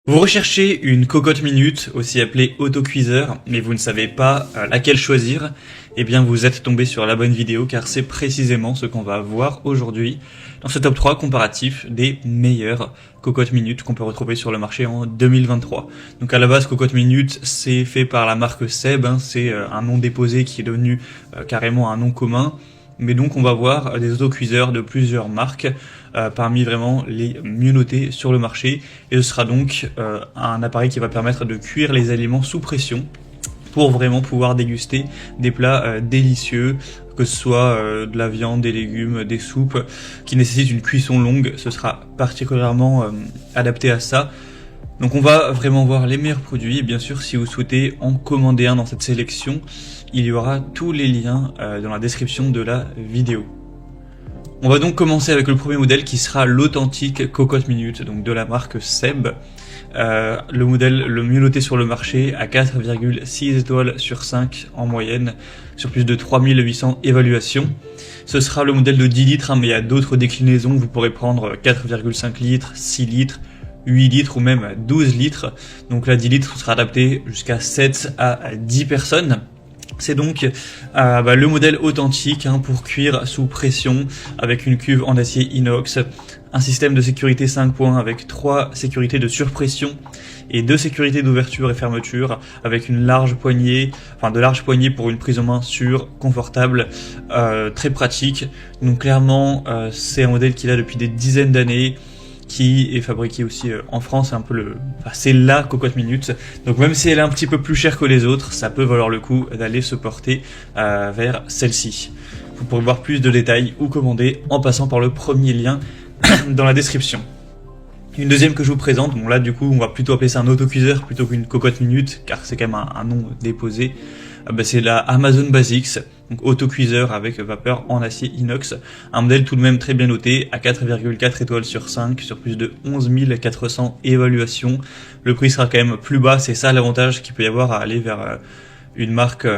Vous recherchez une cocotte minute, aussi appelée autocuiseur, mais vous ne savez pas laquelle choisir, eh bien vous êtes tombé sur la bonne vidéo car c'est précisément ce qu'on va voir aujourd'hui dans ce top 3 comparatif des meilleures cocottes minutes qu'on peut retrouver sur le marché en 2023. Donc à la base, cocotte minute, c'est fait par la marque Seb, c'est un nom déposé qui est devenu carrément un nom commun. Mais donc on va voir des autocuiseurs de plusieurs marques parmi vraiment les mieux notés sur le marché, et ce sera donc un appareil qui va permettre de cuire les aliments sous pression pour vraiment pouvoir déguster des plats délicieux, que ce soit de la viande, des légumes, des soupes qui nécessitent une cuisson longue. Ce sera particulièrement adapté à ça. Donc on va vraiment voir les meilleurs produits, et bien sûr si vous souhaitez en commander un dans cette sélection, il y aura tous les liens dans la description de la vidéo. On va donc commencer avec le premier modèle qui sera l'authentique cocotte minute, donc de la marque Seb. Le modèle le mieux noté sur le marché à 4,6 étoiles sur 5 en moyenne, sur plus de 3800 évaluations. Ce sera le modèle de 10 litres, mais il y a d'autres déclinaisons. Vous pourrez prendre 4,5 litres, 6 litres, 8 litres ou même 12 litres. Donc là 10 litres sera adapté jusqu'à 7 à 10 personnes. C'est donc le modèle authentique pour cuire sous pression avec une cuve en acier inox, un système de sécurité 5 points avec 3 sécurités de surpression et 2 sécurités d'ouverture et fermeture avec une large poignée, de larges poignées pour une prise en main sûre, confortable, très pratique. Donc clairement c'est un modèle qu'il a depuis des dizaines d'années, qui est fabriqué aussi en France. C'est un peu c'est la cocotte minute. Donc même si elle est un petit peu plus chère que les autres, ça peut valoir le coup d'aller se porter vers celle-ci. Vous pourrez voir plus de détails ou commander en passant par le premier lien dans la description. Une deuxième que je vous présente, bon là du coup on va plutôt appeler ça un autocuiseur plutôt qu'une cocotte minute car c'est quand même un nom déposé. C'est la Amazon Basics, donc autocuiseur avec vapeur en acier inox, un modèle tout de même très bien noté à 4,4 étoiles sur 5 sur plus de 11 400 évaluations. Le prix sera quand même plus bas, c'est ça l'avantage qu'il peut y avoir à aller vers une marque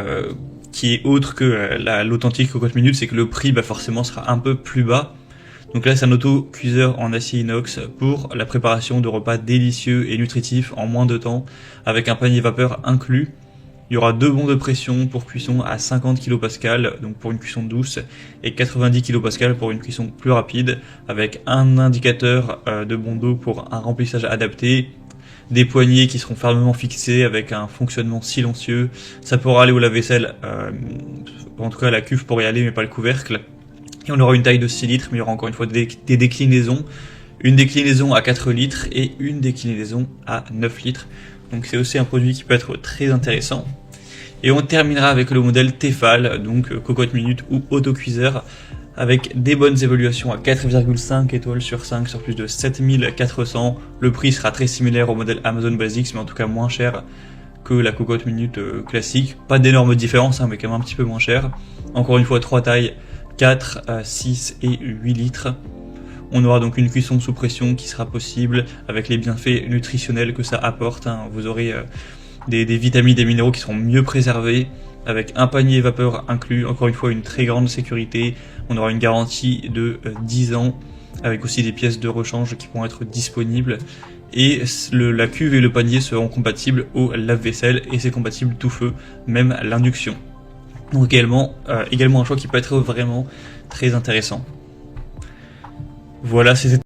qui est autre que l'authentique cocotte minute, c'est que le prix forcément sera un peu plus bas. Donc là c'est un autocuiseur en acier inox pour la préparation de repas délicieux et nutritifs en moins de temps avec un panier vapeur inclus. Il y aura 2 bons de pression pour cuisson à 50 kPa, donc pour une cuisson douce, et 90 kPa pour une cuisson plus rapide, avec un indicateur de bond d'eau pour un remplissage adapté, des poignées qui seront fermement fixées avec un fonctionnement silencieux. Ça pourra aller au lave-vaisselle, en tout cas la cuve pourrait y aller mais pas le couvercle. Et on aura une taille de 6 litres, mais il y aura encore une fois des déclinaisons. Une déclinaison à 4 litres et une déclinaison à 9 litres. Donc c'est aussi un produit qui peut être très intéressant. Et on terminera avec le modèle Tefal, donc cocotte minute ou autocuiseur, avec des bonnes évaluations à 4,5 étoiles sur 5 sur plus de 7400. Le prix sera très similaire au modèle Amazon Basics, mais en tout cas moins cher que la cocotte minute classique. Pas d'énormes différences, mais quand même un petit peu moins cher. Encore une fois, 3 tailles, 4, 6 et 8 litres. On aura donc une cuisson sous pression qui sera possible avec les bienfaits nutritionnels que ça apporte. Vous aurez des vitamines, des minéraux qui seront mieux préservés avec un panier vapeur inclus. Encore une fois, une très grande sécurité. On aura une garantie de 10 ans avec aussi des pièces de rechange qui pourront être disponibles. Et la cuve et le panier seront compatibles au lave-vaisselle et c'est compatible tout feu, même l'induction. Donc également un choix qui peut être vraiment très intéressant. Voilà, c'était